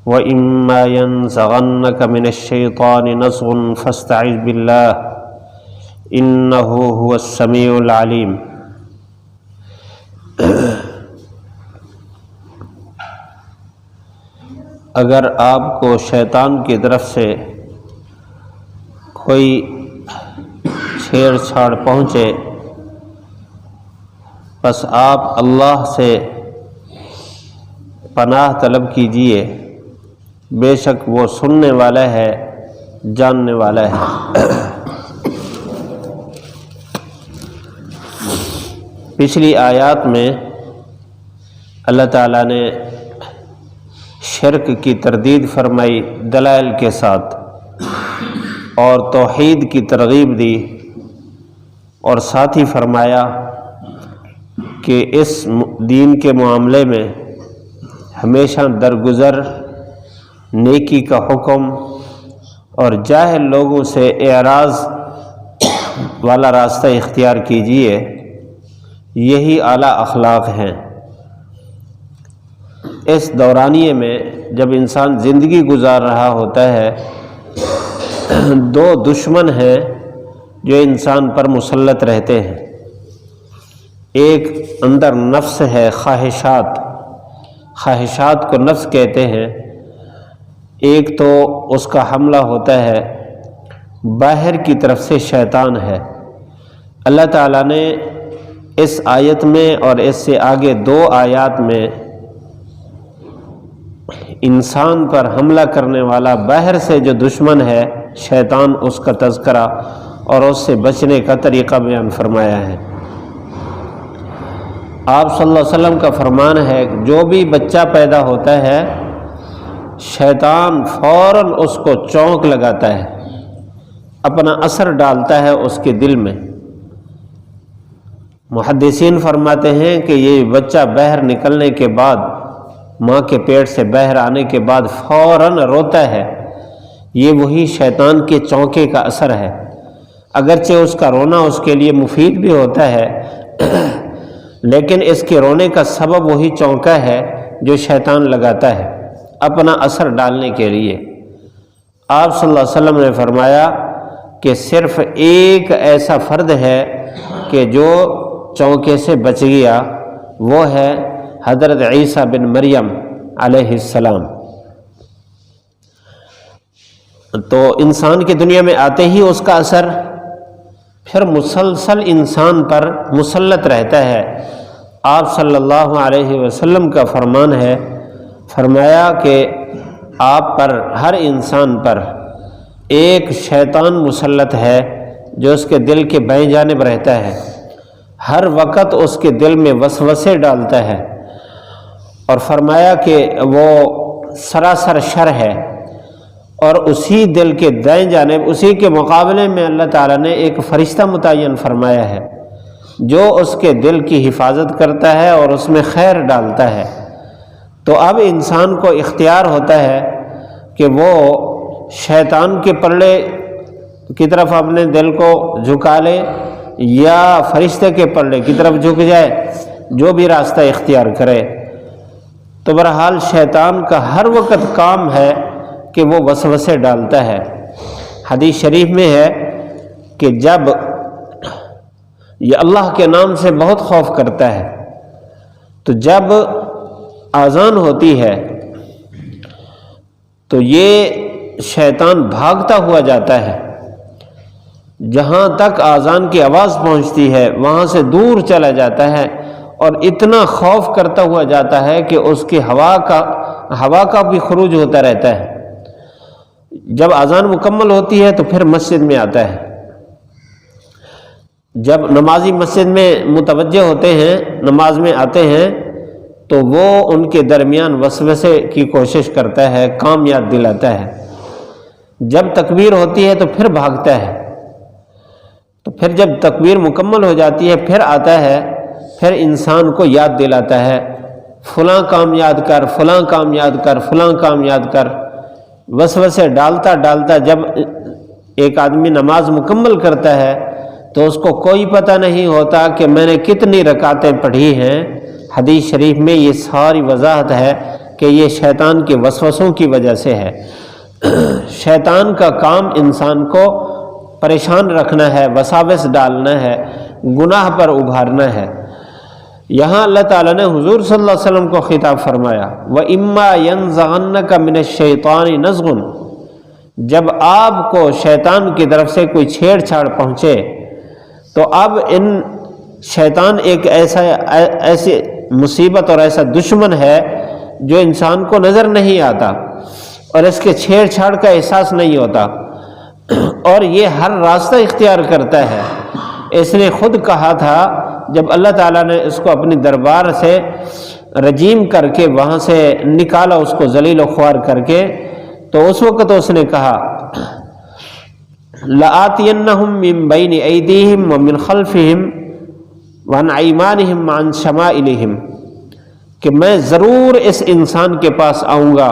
وَإِمَّا يَنزَغَنَّكَ مِنَ الشَّيْطَانِ نَزْغٌ فَاسْتَعِذْ بِاللَّهِ إِنَّهُ هُوَ السَّمِيعُ الْعَلِيمُ۔ اگر آپ کو شیطان کی طرف سے کوئی چھیڑ چھاڑ پہنچے بس آپ اللہ سے پناہ طلب کیجئے، بے شک وہ سننے والا ہے، جاننے والا ہے۔ پچھلی آیات میں اللہ تعالیٰ نے شرک کی تردید فرمائی دلائل کے ساتھ، اور توحید کی ترغیب دی، اور ساتھ ہی فرمایا کہ اس دین کے معاملے میں ہمیشہ درگزر، نیکی کا حکم اور جاہل لوگوں سے اعراض والا راستہ اختیار کیجیے، یہی اعلیٰ اخلاق ہیں۔ اس دورانیے میں جب انسان زندگی گزار رہا ہوتا ہے، دو دشمن ہیں جو انسان پر مسلط رہتے ہیں۔ ایک اندر نفس ہے، خواہشات کو نفس کہتے ہیں۔ ایک تو اس کا حملہ ہوتا ہے باہر کی طرف سے، شیطان ہے۔ اللہ تعالیٰ نے اس آیت میں اور اس سے آگے دو آیات میں انسان پر حملہ کرنے والا باہر سے جو دشمن ہے شیطان، اس کا تذکرہ اور اس سے بچنے کا طریقہ بیان فرمایا ہے۔ آپ صلی اللہ علیہ وسلم کا فرمان ہے جو بھی بچہ پیدا ہوتا ہے شیطان فوراً اس کو چونک لگاتا ہے، اپنا اثر ڈالتا ہے اس کے دل میں۔ محدثین فرماتے ہیں کہ یہ بچہ باہر نکلنے کے بعد، ماں کے پیٹ سے باہر آنے کے بعد فوراً روتا ہے، یہ وہی شیطان کے چونکے کا اثر ہے۔ اگرچہ اس کا رونا اس کے لیے مفید بھی ہوتا ہے، لیکن اس کے رونے کا سبب وہی چونکا ہے جو شیطان لگاتا ہے اپنا اثر ڈالنے کے لیے۔ آپ صلی اللہ علیہ وسلم نے فرمایا کہ صرف ایک ایسا فرد ہے کہ جو چونکے سے بچ گیا، وہ ہے حضرت عیسیٰ بن مریم علیہ السلام۔ تو انسان کی دنیا میں آتے ہی اس کا اثر پھر مسلسل انسان پر مسلط رہتا ہے۔ آپ صلی اللہ علیہ وسلم کا فرمان ہے، فرمایا کہ آپ پر، ہر انسان پر ایک شیطان مسلط ہے جو اس کے دل کے بائیں جانب رہتا ہے، ہر وقت اس کے دل میں وسوسے ڈالتا ہے، اور فرمایا کہ وہ سراسر شر ہے۔ اور اسی دل کے دائیں جانب، اسی کے مقابلے میں اللہ تعالیٰ نے ایک فرشتہ متعین فرمایا ہے جو اس کے دل کی حفاظت کرتا ہے اور اس میں خیر ڈالتا ہے۔ تو اب انسان کو اختیار ہوتا ہے کہ وہ شیطان کے پلڑے کی طرف اپنے دل کو جھکا لے یا فرشتے کے پلڑے کی طرف جھک جائے، جو بھی راستہ اختیار کرے۔ تو بہرحال شیطان کا ہر وقت کام ہے کہ وہ وسوسے ڈالتا ہے۔ حدیث شریف میں ہے کہ جب یہ اللہ کے نام سے بہت خوف کرتا ہے، تو جب اذان ہوتی ہے تو یہ شیطان بھاگتا ہوا جاتا ہے، جہاں تک اذان کی آواز پہنچتی ہے وہاں سے دور چلا جاتا ہے، اور اتنا خوف کرتا ہوا جاتا ہے کہ اس کی ہوا کا بھی خروج ہوتا رہتا ہے۔ جب اذان مکمل ہوتی ہے تو پھر مسجد میں آتا ہے۔ جب نمازی مسجد میں متوجہ ہوتے ہیں، نماز میں آتے ہیں، تو وہ ان کے درمیان وسوسے کی کوشش کرتا ہے، کام یاد دلاتا ہے۔ جب تکبیر ہوتی ہے تو پھر بھاگتا ہے، تو پھر جب تکبیر مکمل ہو جاتی ہے پھر آتا ہے، پھر انسان کو یاد دلاتا ہے، فلاں کام یاد کر، فلاں کام یاد کر، فلاں کام یاد کر۔ وسوسے ڈالتا ڈالتا جب ایک آدمی نماز مکمل کرتا ہے تو اس کو کوئی پتہ نہیں ہوتا کہ میں نے کتنی رکعتیں پڑھی ہیں۔ حدیث شریف میں یہ ساری وضاحت ہے کہ یہ شیطان کے وسوسوں کی وجہ سے ہے۔ شیطان کا کام انسان کو پریشان رکھنا ہے، وساوس ڈالنا ہے، گناہ پر ابھارنا ہے۔ یہاں اللہ تعالیٰ نے حضور صلی اللہ علیہ وسلم کو خطاب فرمایا، وَإِمَّا يَنزَغَنَّكَ مِنَ الشَّيْطَانِ نَزْغٌ، جب آپ کو شیطان کی طرف سے کوئی چھیڑ چھاڑ پہنچے تو اب شیطان ایک ایسی مصیبت اور ایسا دشمن ہے جو انسان کو نظر نہیں آتا اور اس کے چھیڑ چھاڑ کا احساس نہیں ہوتا، اور یہ ہر راستہ اختیار کرتا ہے۔ اس نے خود کہا تھا جب اللہ تعالیٰ نے اس کو اپنی دربار سے رجیم کر کے وہاں سے نکالا، اس کو ذلیل و خوار کر کے، تو اس وقت اس نے کہا لَآتِيَنَّهُم مِّن بَيْنِ أَيْدِيهِمْ وَمِنْ خَلْفِهِمْ وَعَنْ أَيْمَانِهِمْ وَعَنْ شَمَائِلِهِمْ، کہ میں ضرور اس انسان کے پاس آؤں گا،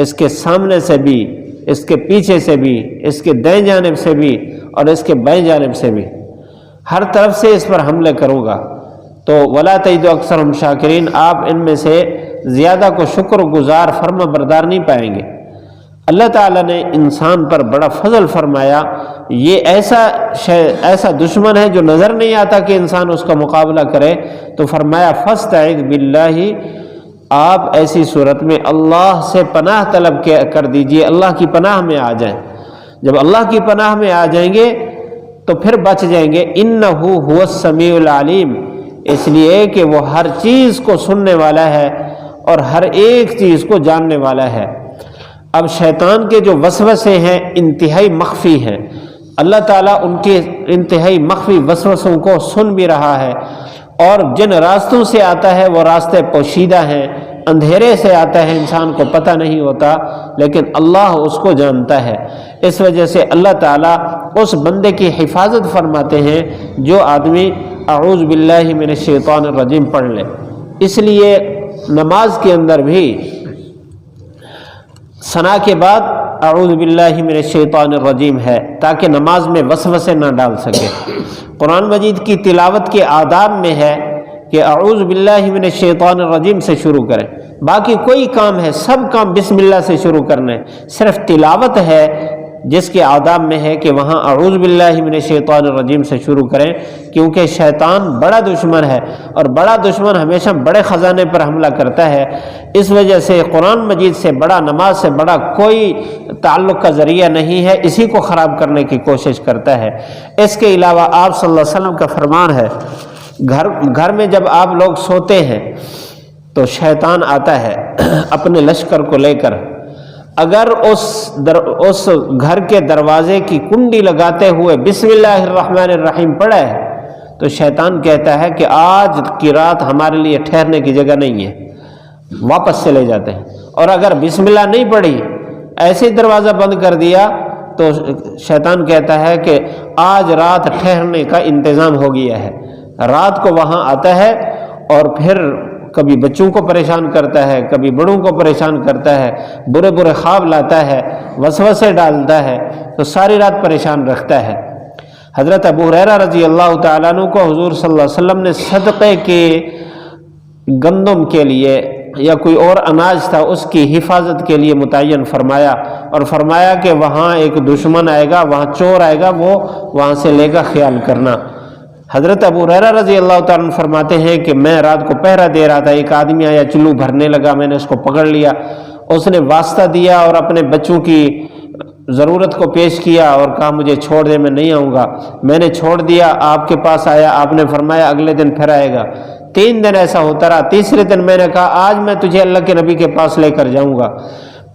اس کے سامنے سے بھی، اس کے پیچھے سے بھی، اس کے دائیں جانب سے بھی اور اس کے بائیں جانب سے بھی، ہر طرف سے اس پر حملے کروں گا۔ تو وَلَا تَجِدُ أَكْثَرَهُمْ شَاكِرِينَ، آپ ان میں سے زیادہ کو شکر گزار فرما بردار نہیں پائیں گے۔ اللہ تعالیٰ نے انسان پر بڑا فضل فرمایا، یہ ایسا دشمن ہے جو نظر نہیں آتا کہ انسان اس کا مقابلہ کرے، تو فرمایا فاستعذ باللہ، آپ ایسی صورت میں اللہ سے پناہ طلب کر دیجئے، اللہ کی پناہ میں آ جائیں۔ جب اللہ کی پناہ میں آ جائیں گے تو پھر بچ جائیں گے۔ انہ هو السمیع العلیم، اس لیے کہ وہ ہر چیز کو سننے والا ہے اور ہر ایک چیز کو جاننے والا ہے۔ اب شیطان کے جو وسوسے ہیں انتہائی مخفی ہیں، اللہ تعالیٰ ان کے انتہائی مخفی وسوسوں کو سن بھی رہا ہے، اور جن راستوں سے آتا ہے وہ راستے پوشیدہ ہیں، اندھیرے سے آتا ہے، انسان کو پتہ نہیں ہوتا، لیکن اللہ اس کو جانتا ہے۔ اس وجہ سے اللہ تعالیٰ اس بندے کی حفاظت فرماتے ہیں جو آدمی اعوذ باللہ من الشیطان الرجیم پڑھ لے۔ اس لیے نماز کے اندر بھی ثنا کے بعد اعوذ باللہ من الشیطان الرجیم ہے، تاکہ نماز میں وسوسے نہ ڈال سکے۔ قرآن مجید کی تلاوت کے آداب میں ہے کہ اعوذ باللہ من الشیطان الرجیم سے شروع کریں، باقی کوئی کام ہے سب کام بسم اللہ سے شروع کرنے، صرف تلاوت ہے جس کے آداب میں ہے کہ وہاں اعوذ باللہ من الشیطان الرجیم سے شروع کریں، کیونکہ شیطان بڑا دشمن ہے اور بڑا دشمن ہمیشہ بڑے خزانے پر حملہ کرتا ہے۔ اس وجہ سے قرآن مجید سے بڑا، نماز سے بڑا کوئی تعلق کا ذریعہ نہیں ہے، اسی کو خراب کرنے کی کوشش کرتا ہے۔ اس کے علاوہ آپ صلی اللہ علیہ وسلم کا فرمان ہے، گھر میں جب آپ لوگ سوتے ہیں تو شیطان آتا ہے اپنے لشکر کو لے کر، اگر اس گھر کے دروازے کی کنڈی لگاتے ہوئے بسم اللہ الرحمن الرحیم پڑھا ہے تو شیطان کہتا ہے کہ آج کی رات ہمارے لیے ٹھہرنے کی جگہ نہیں ہے، واپس چلے جاتے ہیں۔ اور اگر بسم اللہ نہیں پڑھی، ایسے دروازہ بند کر دیا، تو شیطان کہتا ہے کہ آج رات ٹھہرنے کا انتظام ہو گیا ہے۔ رات کو وہاں آتا ہے اور پھر کبھی بچوں کو پریشان کرتا ہے، کبھی بڑوں کو پریشان کرتا ہے، برے برے خواب لاتا ہے، وسوسے ڈالتا ہے، تو ساری رات پریشان رکھتا ہے۔ حضرت ابو ہریرہ رضی اللہ تعالیٰ عنہ کو حضور صلی اللہ علیہ وسلم نے صدقے کے گندم کے لیے یا کوئی اور اناج تھا اس کی حفاظت کے لیے متعین فرمایا، اور فرمایا کہ وہاں ایک دشمن آئے گا، وہاں چور آئے گا، وہ وہاں سے لے گا، خیال کرنا۔ حضرت ابو ہریرہ رضی اللہ تعالیٰ عنہ فرماتے ہیں کہ میں رات کو پہرا دے رہا تھا، ایک آدمی آیا چلو بھرنے لگا، میں نے اس کو پکڑ لیا، اس نے واسطہ دیا اور اپنے بچوں کی ضرورت کو پیش کیا اور کہا مجھے چھوڑ دے، میں نہیں آؤں گا۔ میں نے چھوڑ دیا، آپ کے پاس آیا، آپ نے فرمایا اگلے دن پھر آئے گا۔ 3 دن ایسا ہوتا رہا، تیسرے دن میں نے کہا آج میں تجھے اللہ کے نبی کے پاس لے کر جاؤں گا۔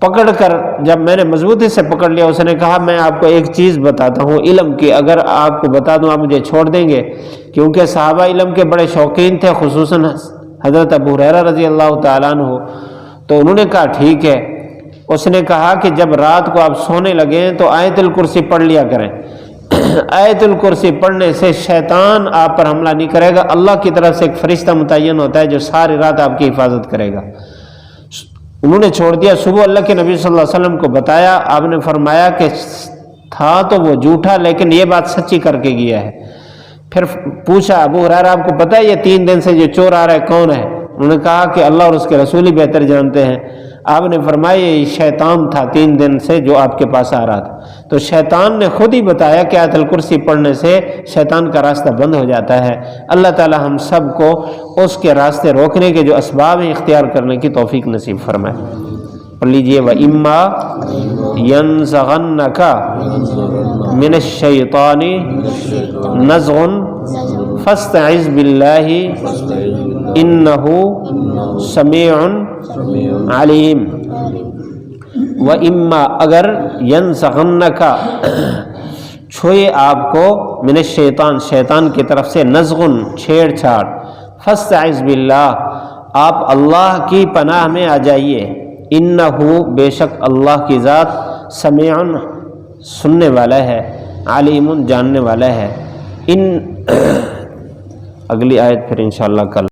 پکڑ کر جب میں نے مضبوطی سے پکڑ لیا، اس نے کہا میں آپ کو ایک چیز بتاتا ہوں علم کی، اگر آپ کو بتا دوں آپ مجھے چھوڑ دیں گے؟ کیونکہ صحابہ علم کے بڑے شوقین تھے، خصوصاً حضرت ابو ہریرہ رضی اللہ تعالیٰ عنہ، تو انہوں نے کہا ٹھیک ہے۔ اس نے کہا کہ جب رات کو آپ سونے لگیں تو آیت الکرسی پڑھ لیا کریں، آیت الکرسی پڑھنے سے شیطان آپ پر حملہ نہیں کرے گا، اللہ کی طرف سے ایک فرشتہ متعین ہوتا ہے جو ساری رات آپ کی حفاظت کرے گا۔ انہوں نے چھوڑ دیا، صبح اللہ کے نبی صلی اللہ علیہ وسلم کو بتایا، آپ نے فرمایا کہ تھا تو وہ جھوٹا لیکن یہ بات سچی کر کے گیا ہے۔ پھر پوچھا ابو ہریرہ آپ کو پتہ ہے یہ 3 دن سے جو چور آ رہا ہے کون ہے؟ انہوں نے کہا کہ اللہ اور اس کے رسول ہی بہتر جانتے ہیں۔ آپ نے فرمایا یہ شیطان تھا 3 دن سے جو آپ کے پاس آ رہا تھا، تو شیطان نے خود ہی بتایا کہ آیت الکرسی پڑھنے سے شیطان کا راستہ بند ہو جاتا ہے۔ اللہ تعالی ہم سب کو اس کے راستے روکنے کے جو اسباب ہیں اختیار کرنے کی توفیق نصیب فرمائے۔ پڑھ لیجئے وَإِمَّا يَنزَغَنَّكَ مِنَ الشَّيْطَانِ نَزْغٌ فَاسْتَعِذْ بِاللَّهِ إِنَّهُ سَمِيعٌ علیم۔ وَإِمَّا اگر يَنزَغَنَّكَ چھوئے آپ کو من الشیطان شیطان کی طرف سے نزغن چھیڑ چھاڑ، فاستعذ باللہ آپ اللہ کی پناہ میں آ جائیے، انہو بے شک اللہ کی ذات سمیع سننے والا ہے، علیم جاننے والا ہے۔ اگلی آیت پھر انشاءاللہ کل